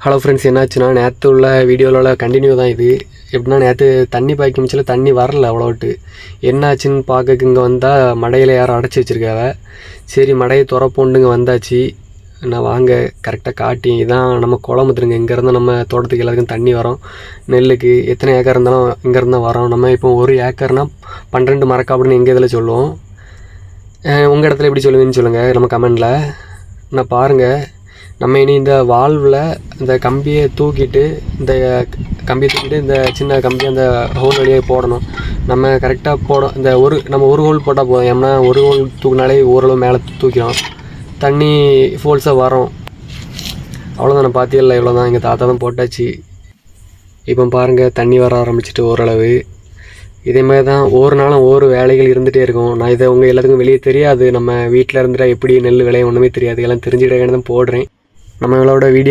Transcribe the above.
Hello friends, என்னாச்சுன்னா நேற்று உள்ள வீடியோவில் கண்டினியூ தான் இது. எப்படின்னா நேற்று தண்ணி பாய்க்க மிச்சில் தண்ணி வரல அவ்வளோட்டு. என்னாச்சுன்னு பார்க்க இங்கே வந்தால் மடையில் யாரும் அடைச்சி வச்சுருக்காவ. சரி மடையை துறப்போண்டுங்க வந்தாச்சு. நான் வாங்க கரெக்டாக காட்டி இதான் நம்ம குளம் வந்துருங்க. இங்கேருந்து நம்ம தோட்டத்துக்கு எல்லாத்துக்கும் தண்ணி வரோம். நெல்லுக்கு எத்தனை ஏக்கர் இருந்தாலும் இங்கேருந்து தான் வரோம். நம்ம இப்போ 1 ஏக்கர்னால் 12 மரக்கா அப்படின்னு எங்கள் இதில் சொல்லுவோம். உங்கள் இடத்துல எப்படி சொல்லுவீங்கன்னு சொல்லுங்கள் நம்ம கமெண்டில். நான் பாருங்கள், நம்ம இனி இந்த வால்வில் இந்த கம்பியை தூக்கிட்டு இந்த சின்ன கம்பியை அந்த ஹோல் வழியாக போடணும். நம்ம கரெக்டாக நம்ம ஒரு ஹோல் போட்டால் போதும். ஏன்னா ஒரு ஹோல் தூக்கினாலே ஓரளவு மேலே தூக்கிறோம், தண்ணி ஃபோல்ஸாக வரும். அவ்வளோதான். நான் பார்த்தியல்ல, இவ்வளோ தான். எங்கள் தாத்தா தான் போட்டாச்சு. இப்போ பாருங்கள் தண்ணி வர ஆரம்பிச்சிட்டு ஓரளவு. இதே மாதிரி தான் ஒவ்வொரு நாளும் ஒவ்வொரு வேலைகள் இருந்துகிட்டே இருக்கும். நான் இதை உங்கள் எல்லாத்துக்கும் வெளியே தெரியாது. நம்ம வீட்டில் இருந்துட்டால் எப்படி நெல் விளையும் ஒன்றுமே தெரியாது. எல்லாம் தெரிஞ்சுக்கிட்டே தான் போடுறேன். நம்மளோட வீடியோ